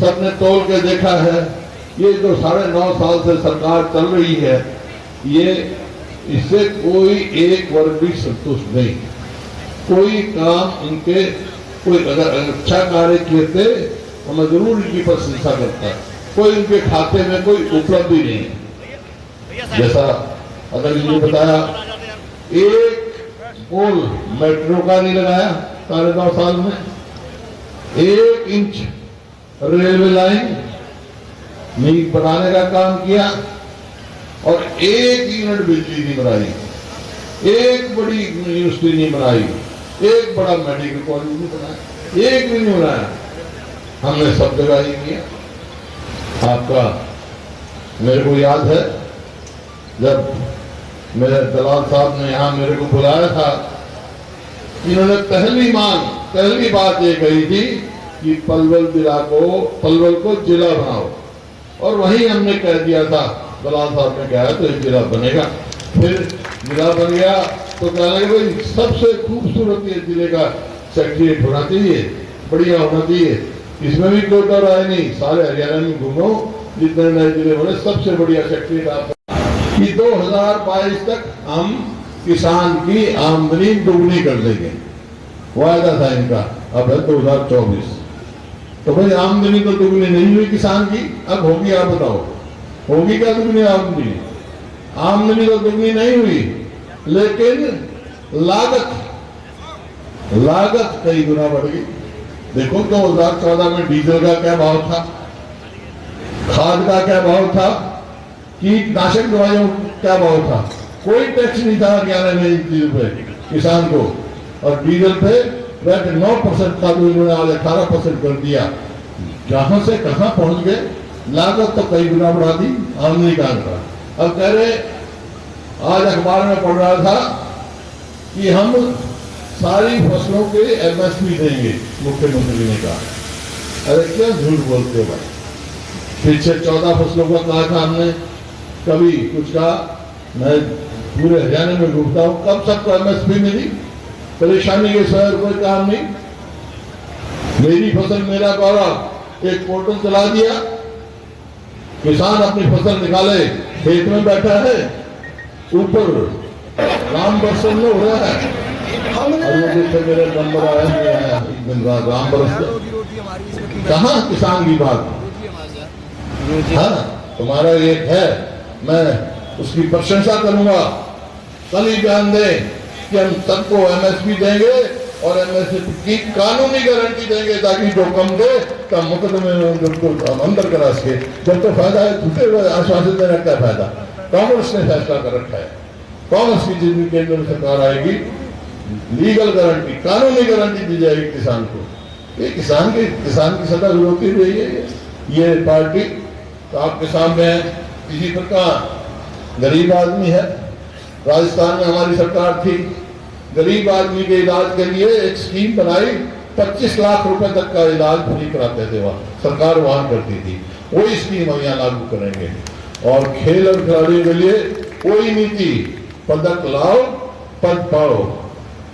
सबने तोल के देखा है। ये जो 9.5 साल से सरकार चल रही है, ये इससे कोई एक वर्ग भी संतुष्ट नहीं। कोई काम इनके, कोई अगर अच्छा कार्य किए थे तो मैं जरूर इनकी प्रशंसा करता। कोई इनके खाते में कोई उपलब्धि नहीं। जैसा अगर इन्होंने बताया, एक पोल मेट्रो का नहीं लगाया 9.5 साल में, 1 इंच रेलवे लाइन नहीं बनाने का काम किया, और 1 यूनिट बिजली नहीं बनाई, एक बड़ी यूनिवर्सिटी नहीं बनाई, एक बड़ा मेडिकल कॉलेज नहीं बनाया, एक भी नहीं बनाया। हमने सब जगह ही किया। आपका मेरे को याद है जब मेरे दलाल साहब ने यहाँ मेरे को बुलाया था, इन्होंने पहली बात ये कही थी कि पलवल को जिला बनाओ, और वहीं हमने कह दिया था, दलाल साहब ने कहा तो जिला बनेगा। फिर जिला बन गया तो कहने लगे भाई सबसे खूबसूरत ये जिले का सेक्रेटरीट होना चाहिए, बढ़िया होना चाहिए, इसमें भी कोई डर आए नहीं। सारे हरियाणा में घूमो, जितने नए जिले बने सबसे बढ़िया सेक्रेटरीट आप कि 2022 तक हम किसान की आमदनी दोगुनी कर देंगे, वायदा था इनका। अब है 2024, तो भाई आमदनी तो दोगुनी नहीं हुई किसान की, अब होगी? आप बताओ, होगी क्या दोगुनी आमदनी? आमदनी तो दोगुनी नहीं हुई, लेकिन लागत कई गुना बढ़ गई। देखो 2014 में डीजल का क्या भाव था, खाद का क्या भाव था, कीटनाशक दवाइयों क्या भाव था, कोई टैक्स नहीं था 11 मई पे किसान को, और डीजल पे 9% था, तो इन्होंने आज 18% कर दिया। जहां से कहां पहुंच गए, लागत तो कई गुना बढ़ा दी, आमदनी का अंतर। अब कह रहे, आज अखबार में पढ़ रहा था कि हम सारी फसलों के एमएसपी देंगे, मुख्यमंत्री ने कहा। अरे क्या झूठ बोलते हो भाई, पीछे 14 फसलों का कहा था हमने, कभी कुछ कहा। मैं पूरे हरियाणा में घूमता हूँ, कब सबको एमएसपी मिली? परेशानी के सिवाय कोई काम नहीं। मेरी फसल मेरा गौरव एक पोर्टल चला दिया, किसान अपनी फसल निकाले, खेत में बैठा है, ऊपर राम बरसन में हो रहा है, और वो जिससे मेरे नंबर आया राम बरस। कहाँ किसान की बात? हाँ, तुम्हारा एक है, मैं उसकी प्रशंसा करूंगा। कल ही बयान दें कि हम सबको एमएसपी देंगे और एमएसपी की कानूनी गारंटी देंगे, ताकि जो कम दे तब मुकदमे में अंदर करा सके। जब तो फायदा है, झूठे हुए आश्वासन देने का फायदा? कांग्रेस ने फैसला कर रखा है, कांग्रेस की जितनी केंद्र में सरकार आएगी, लीगल गारंटी, कानूनी गारंटी दी जाएगी किसान को। ये किसान की सदा विरोधी रही है ये पार्टी। तो आपके सामने इसी प्रकार गरीब आदमी है, राजस्थान में हमारी सरकार थी, गरीब आदमी के इलाज के लिए एक स्कीम बनाई, 25 लाख रुपए तक का इलाज फ्री कराते थे, वहाँ सरकार वहन करती थी। वही स्कीम हम यहाँ लागू करेंगे। और खेल और खिलाड़ियों के लिए कोई नीति, पदक लाओ पद पाओ,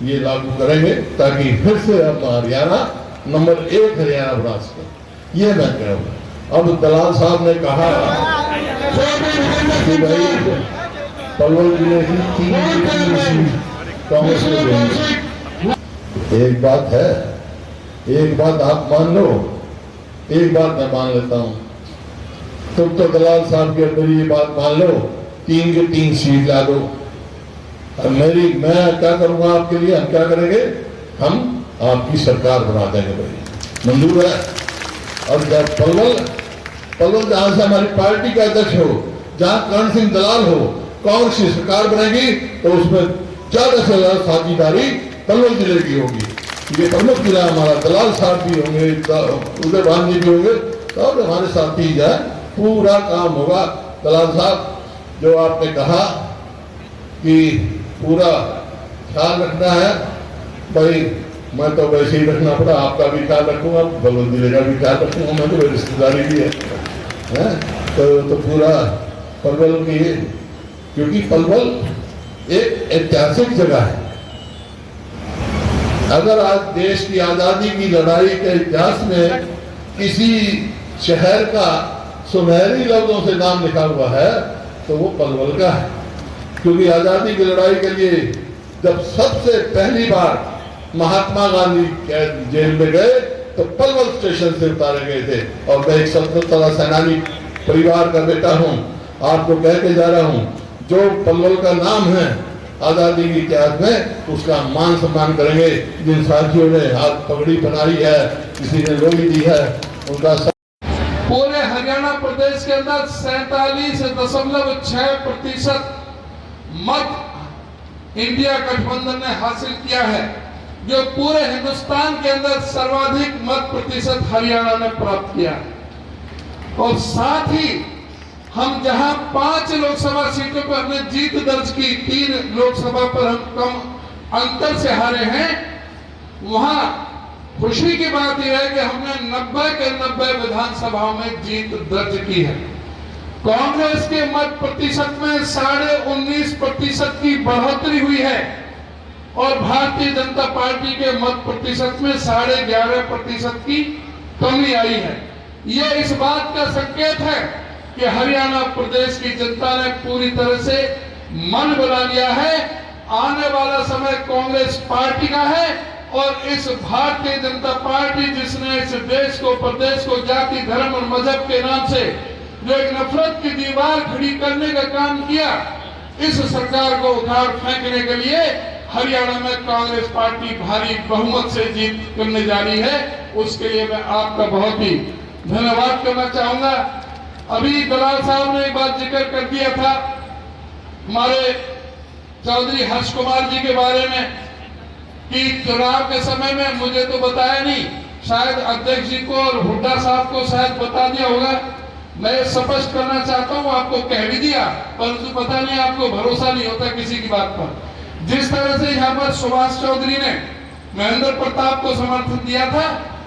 ये लागू करेंगे, ताकि फिर से हम हरियाणा नंबर 1 हरियाणा बना सके। ये मैं कह रहा हूँ। अब दलाल साहब ने कहा कि भाई पलवल जिले की 3 कांग्रेस में देंगे। एक बात है, एक बात आप मान लो, एक बात मैं मान लेता हूँ। तुम तो दलाल साहब के अंदर ये बात मान लो, 3 के 3 सीट ला दो। मैं क्या करूंगा आपके लिए? हम क्या करेंगे? हम आपकी सरकार बना देंगे भाई, मंजूर है? और जब पलवल जहां से हमारी पार्टी का अध्यक्ष हो, जहां कर्ण सिंह दलाल हो, कांग्रेस की सरकार बनेगी, तो उसमें ज्यादा से ज्यादा साझेदारी पलवल जिले की होगी। ये प्रमुख जिला हमारा, दलाल साहब भी होंगे, उदय भान जी भी होंगे, सब हमारे साथ ही जाए, पूरा काम होगा। दलाल साहब, जो आपने कहा कि पूरा ख्याल रखना है, भाई मैं तो वैसे ही रखना पड़ा, आपका भी ख्याल रखूंगा, पलवल जिले का भी ख्याल रखूंगा, मैं तो रिश्तेदारी भी है? तो पूरा पलवल की, क्योंकि पलवल एक ऐतिहासिक जगह है। अगर आज देश की आजादी की लड़ाई के इतिहास में किसी शहर का सुनहरी लफ्जों से नाम लिखा हुआ है तो वो पलवल का है। क्योंकि आजादी की लड़ाई के लिए जब सबसे पहली बार महात्मा गांधी जेल में गए तो पलवल स्टेशन से उतारे गए थे। और मैं एक स्वतंत्रता सेनानी परिवार का बेटा हूं, आपको कह के जा रहा हूं, जो पलवल का नाम है आजादी के इतिहास में, उसका मान सम्मान करेंगे। जिन साथियों ने हाथ पगड़ी बनाई है, किसी ने लोही दी है, उनका पूरे हरियाणा प्रदेश के अंदर 47.6% मत इंडिया गठबंधन ने हासिल किया है, जो पूरे हिंदुस्तान के अंदर सर्वाधिक मत प्रतिशत हरियाणा ने प्राप्त किया। और साथ ही हम जहां 5 लोकसभा सीटों पर हमने जीत दर्ज की, 3 लोकसभा पर हम कम अंतर से हारे हैं, वहां खुशी की बात यह है कि हमने 90 के 90 विधानसभाओं में जीत दर्ज की है। कांग्रेस के मत प्रतिशत में 19.5% की बढ़ोतरी हुई है और भारतीय जनता पार्टी के मत प्रतिशत में 11.5% की कमी आई है। यह इस बात का संकेत है कि हरियाणा प्रदेश की जनता ने पूरी तरह से मन बना लिया है। आने वाला समय कांग्रेस पार्टी का है और इस भारतीय जनता पार्टी जिसने इस देश को, प्रदेश को जाति, धर्म और मजहब के नाम से जो एक नफरत की दीवार खड़ी करने का काम किया, इस सरकार को उखाड़ फेंकने के लिए हरियाणा में कांग्रेस पार्टी भारी बहुमत से जीत करने जा रही है। उसके लिए मैं आपका बहुत ही धन्यवाद करना चाहूंगा। अभी दलाल साहब ने एक बात जिक्र कर दिया था हमारे चौधरी हर्ष कुमार जी के बारे में कि चुनाव के समय में मुझे तो बताया नहीं, शायद अध्यक्ष जी को और हुड्डा साहब को शायद बता दिया होगा। मैं स्पष्ट करना चाहता हूं, आपको कह भी दिया, परंतु पता नहीं, आपको भरोसा नहीं होता किसी की बात पर। जिस तरह से यहाँ पर सुभाष चौधरी ने महेंद्र प्रताप को समर्थन दिया था,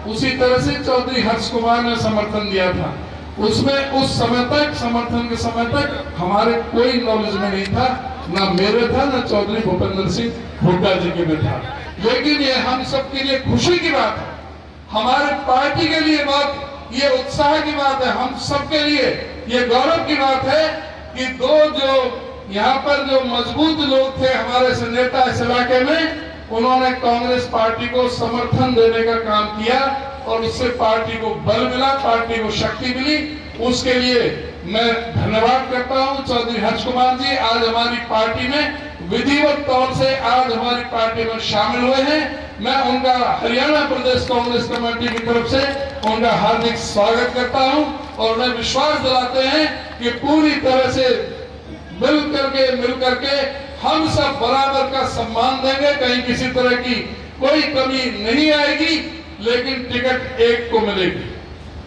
उसी तरह से चौधरी हर्ष कुमार ने समर्थन दिया था। उसमें उस समय तक, समर्थन के समय तक हमारे कोई नॉलेज में नहीं था, ना मेरे था, ना चौधरी भूपेंद्र सिंह हुड्डा जी के में था। लेकिन ये हम सबके लिए खुशी की बात है, हमारे पार्टी के लिए बात, ये उत्साह की बात है, हम सबके लिए ये गौरव की बात है कि दो जो यहाँ पर जो मजबूत लोग थे हमारे से नेता इस इलाके में, उन्होंने कांग्रेस पार्टी को समर्थन देने का काम किया और उससे पार्टी को बल मिला, पार्टी को शक्ति मिली। उसके लिए मैं धन्यवाद करता हूं चौधरी हर्ष कुमार जी, आज हमारी पार्टी में विधिवत तौर से आज हमारी पार्टी में शामिल हुए हैं। मैं उनका हरियाणा प्रदेश कांग्रेस कमेटी की तरफ से उनका हार्दिक स्वागत करता हूं और उन्हें विश्वास दिलाते हैं कि पूरी तरह से मिल करके हम सब बराबर का सम्मान देंगे, कहीं किसी तरह की कोई कमी नहीं आएगी। लेकिन टिकट एक को मिलेगी,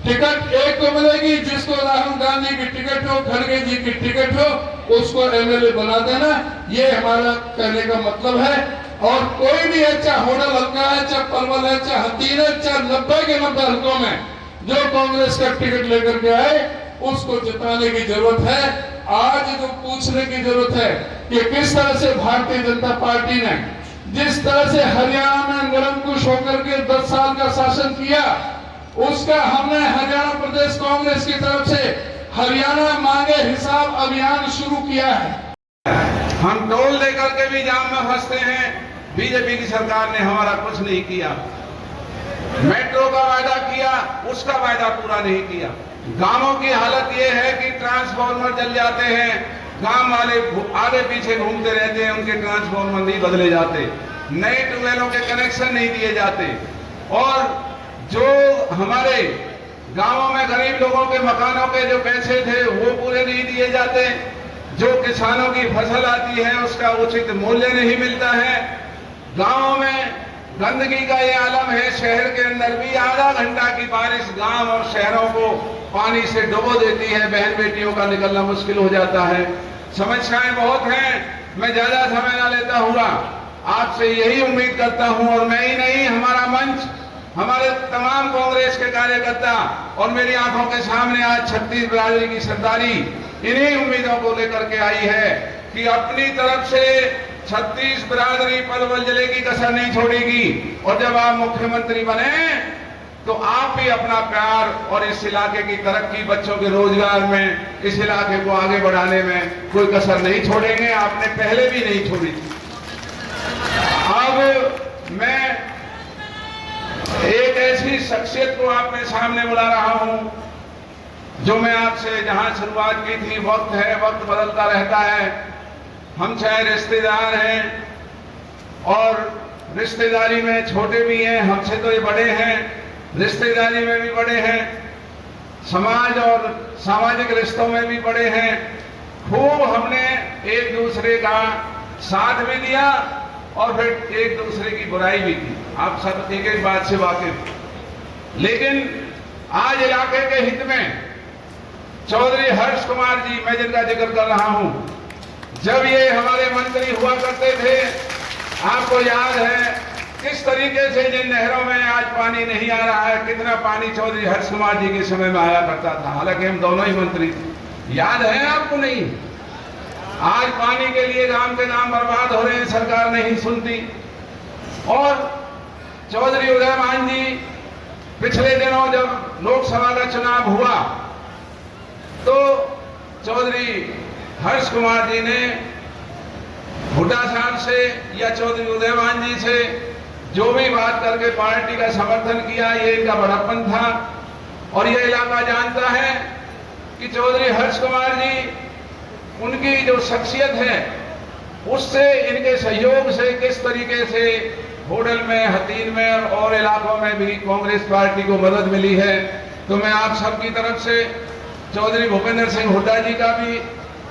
टिकट एक को मिलेगी। जिसको राहुल गांधी की टिकट हो, खड़गे जी की टिकट हो, उसको एमएलए बना देना, ये हमारा कहने का मतलब है। और कोई भी है, चाहे होडल हल्का है, चाहे पलवल है, चाहे हतीन है, चाहे 90 के 90 हल्कों में जो कांग्रेस का टिकट लेकर के आए, उसको जिताने की जरूरत है। आज जो पूछने की जरूरत है कि किस तरह से भारतीय जनता पार्टी ने जिस तरह से हरियाणा में निरंकुश होकर के 10 साल का शासन किया, उसका हमने हरियाणा प्रदेश कांग्रेस की तरफ से हरियाणा मांगे हिसाब अभियान शुरू किया है। हम टोल लेकर के भी जाम में फंसते हैं, बीजेपी की सरकार ने हमारा कुछ नहीं किया। मेट्रो का वायदा किया, उसका वायदा पूरा नहीं किया। गांवों की हालत यह है कि ट्रांसफार्मर जल जाते हैं, गांव वाले आगे पीछे घूमते रहते हैं, उनके ट्रांसफार्मर नहीं बदले जाते, नए ट्यूबवेलों के कनेक्शन नहीं दिए जाते और जो हमारे गांवों में गरीब लोगों के मकानों के जो पैसे थे वो पूरे नहीं दिए जाते, जो किसानों की फसल आती है उसका उचित मूल्य नहीं मिलता है। गांवों में गंदगी का ये आलम है, शहर के अंदर भी आधा घंटा की बारिश गांव और शहरों को पानी से डुबो देती है, बहन बेटियों का निकलना मुश्किल हो जाता है। समस्याएं बहुत हैं, मैं ज्यादा समय ना लेता हूँ, आपसे यही उम्मीद करता हूं और मैं ही नहीं, हमारा मंच, हमारे तमाम कांग्रेस के कार्यकर्ता और मेरी आंखों के सामने आज 36 बिरादरी की सरदारी इन्हीं उम्मीदों को लेकर के आई है कि अपनी तरफ से 36 बिरादरी पलवल जिले की कसर नहीं छोड़ेगी और जब आप मुख्यमंत्री बने तो आप भी अपना प्यार और इस इलाके की तरक्की, बच्चों के रोजगार में, इस इलाके को आगे बढ़ाने में कोई कसर नहीं छोड़ेंगे। आपने पहले भी नहीं छोड़ी थी। अब मैं एक ऐसी शख्सियत को आपके सामने बुला रहा हूं जो मैं आपसे जहां शुरुआत की थी, वक्त है, वक्त बदलता रहता है। हम चाहे रिश्तेदार हैं और रिश्तेदारी में छोटे भी हैं, हमसे तो ये बड़े हैं, रिश्तेदारी में भी बड़े हैं, समाज और सामाजिक रिश्तों में भी बड़े हैं। खूब हमने एक दूसरे का साथ भी दिया और फिर एक दूसरे की बुराई भी की। आप सब एक एक बात से वाकिफ। लेकिन आज इलाके के हित में चौधरी हर्ष कुमार जी, मैं जिनका जिक्र कर रहा हूं, जब ये हमारे मंत्री हुआ करते थे, आपको याद है किस तरीके से जिन नहरों में आज पानी नहीं आ रहा है, कितना पानी चौधरी हर्ष कुमार जी के समय में आया करता था, हालांकि हम दोनों ही मंत्री थे। याद है आपको? नहीं। आज पानी के लिए गांव के नाम बर्बाद हो रहे हैं, सरकार नहीं सुनती। और चौधरी उदयमान जी पिछले दिनों जब लोकसभा का चुनाव हुआ तो चौधरी हर्ष कुमार जी ने हुड्डा साहब से या चौधरी उदयमान जी से जो भी बात करके पार्टी का समर्थन किया, ये इनका बड़प्पन था। और ये इलाका जानता है कि चौधरी हर्ष कुमार जी, उनकी जो शख्सियत है, उससे, इनके सहयोग से किस तरीके से होडल में, हतीन में और इलाकों में भी कांग्रेस पार्टी को मदद मिली है। तो मैं आप सबकी तरफ से चौधरी भूपेंद्र सिंह हुड्डा जी का भी,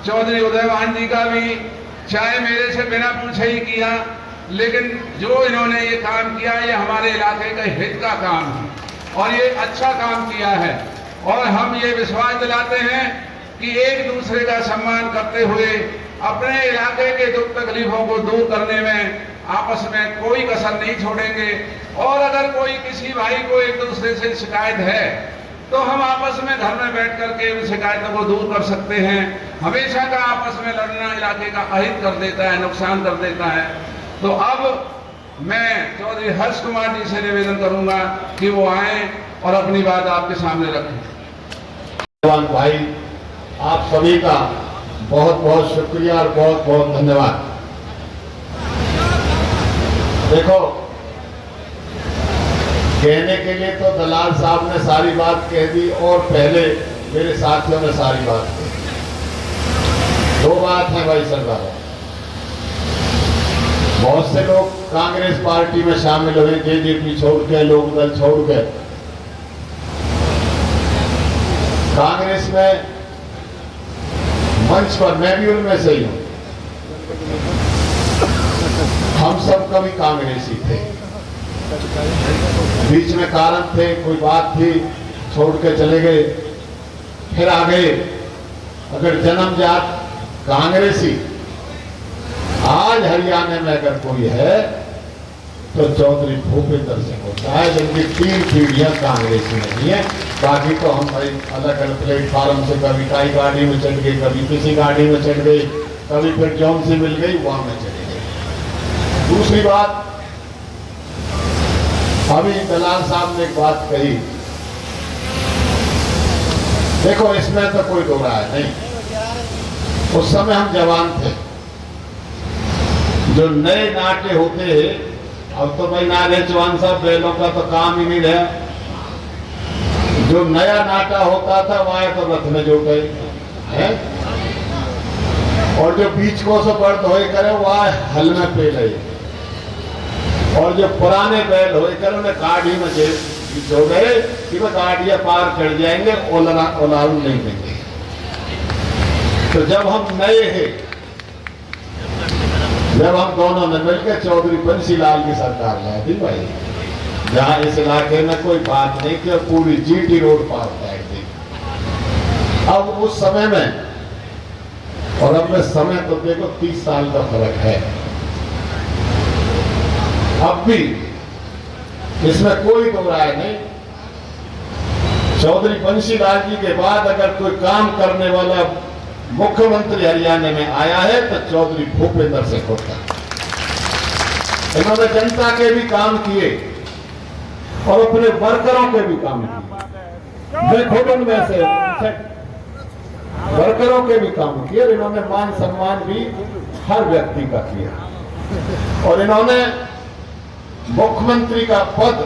चौधरी उदयमान जी का भी, चाहे मेरे से बिना पूछे ही किया, लेकिन जो इन्होंने ये काम किया, ये हमारे इलाके के हित का काम है और ये अच्छा काम किया है। और हम ये विश्वास दिलाते हैं कि एक दूसरे का सम्मान करते हुए अपने इलाके के दुख तकलीफों को दूर करने में आपस में कोई कसर नहीं छोड़ेंगे। और अगर कोई किसी भाई को एक दूसरे से शिकायत है तो हम आपस में घर में बैठ करके उन शिकायतों को दूर कर सकते हैं। हमेशा का आपस में लड़ना इलाके का अहित कर देता है, नुकसान कर देता है। तो अब मैं चौधरी हर्ष कुमार जी से निवेदन करूंगा कि वो आए और अपनी बात आपके सामने रखें। भाई, आप सभी का बहुत बहुत शुक्रिया और बहुत बहुत धन्यवाद। देखो, कहने के लिए तो दलाल साहब ने सारी बात कह दी और पहले मेरे साथियों ने सारी बात कही। दो बात है भाई सरदार, बहुत से लोग कांग्रेस पार्टी में शामिल हुए, जेजेपी छोड़ के, लोकदल छोड़ के कांग्रेस में मंच पर, मैं भी उनमें से ही हूं। हम सब कभी कांग्रेसी थे, बीच में कारण थे, कोई बात थी, छोड़ के चले गए, फिर आ गए। अगर जन्मजात कांग्रेसी आज हरियाणा में अगर कोई है तो चौधरी भूपेंद्र सिंह होता है, जिनकी 3 पीढ़ियां कांग्रेसी नहीं है। बाकी तो हम भाई अलग अलग प्लेटफार्म से, कभी काई गाड़ी में चढ़ गए, कभी किसी गाड़ी में चढ़ गए, कभी फिर जौन सी मिल गई वहां में चले गए। दूसरी बात, अभी दलाल साहब ने एक बात कही, देखो इसमें तो कोई दो राय नहीं। उस समय हम जवान थे, जो नए नाटे होते हैं, अब तो भाई नारे जवान साहब बैलों का तो काम ही नहीं रहा। जो नया नाटा होता था वह तो रथ में जो गए है, और जो बीच को से बढ़ होए करे वह हल में पे रहे, और जो पुराने बैल होए करे उन्हें गाड़ी में जो गए कि वह गाड़ियां पार चढ़ जाएंगे, ओलारू नहीं देंगे। तो जब हम नए हैं, जब हम दोनों ने मिलकर चौधरी बंसीलाल की सरकार लाई थी भाई, जहां इस इलाके में कोई बात नहीं कि पूरी जीटी रोड पार कर दी। अब उस समय में और अब में समय तो देखो 30 साल का फर्क है। अब भी इसमें कोई दो राय नहीं। चौधरी बंसीलाल जी के बाद अगर कोई काम करने वाला मुख्यमंत्री हरियाणा में आया है तो चौधरी भूपेंद्र सिंह होता। इन्होंने जनता के भी काम किए, और अपने वर्करों के भी काम किए। मैं खुद उनमें से वर्करों के भी काम किए और इन्होंने मान सम्मान भी हर व्यक्ति का किया। और इन्होंने मुख्यमंत्री का पद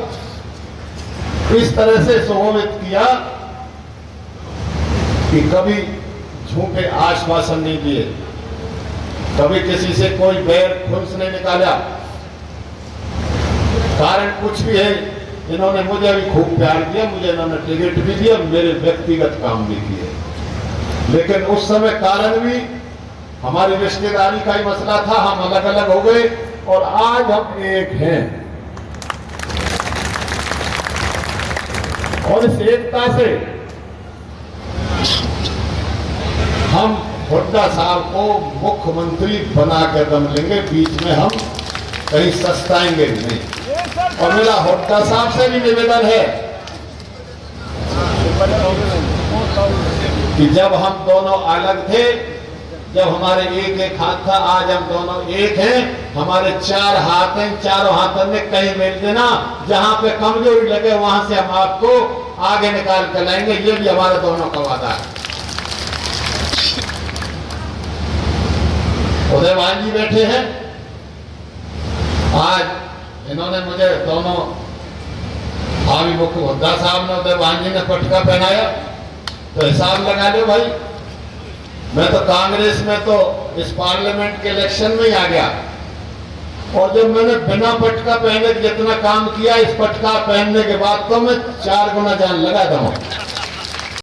इस तरह से सुशोभित किया कि कभी झूठे आश्वासन नहीं दिए, कभी किसी से कोई बैर खुंस नहीं निकाला। कारण कुछ भी है, इन्होंने मुझे भी खूब प्यार किया, मुझे इन्होंने टिकट भी दिया, मेरे व्यक्तिगत काम भी किए। लेकिन उस समय कारण भी हमारी रिश्तेदारी का ही मसला था, हम अलग अलग हो गए और आज हम एक हैं। और इस एकता से हम हुड्डा साहब को मुख्यमंत्री बना के दम लेंगे, बीच में हम कहीं सस्ताएंगे नहीं। और मेरा हुड्डा साहब से भी निवेदन है कि जब हम दोनों अलग थे, जब हमारे एक एक हाथ था, आज हम दोनों एक हैं। हमारे 4 हाथ हैं, चारों हाथों में कहीं मिल देना, जहां पे कमजोरी लगे वहां से हम आपको आगे निकाल कर लाएंगे। ये भी हमारे दोनों का वादा है। उदयवान जी बैठे हैं, आज इन्होंने मुझे दोनों भावी मुख्य हुड्डा साहब ने उदयवान जी ने पटका पहनाया, तो हिसाब लगा लो भाई। मैं तो कांग्रेस में तो इस पार्लियामेंट के इलेक्शन में ही आ गया, और जब मैंने बिना पटका पहने जितना काम किया, इस पटका पहनने के बाद तो मैं 4 गुना जान लगा दूं।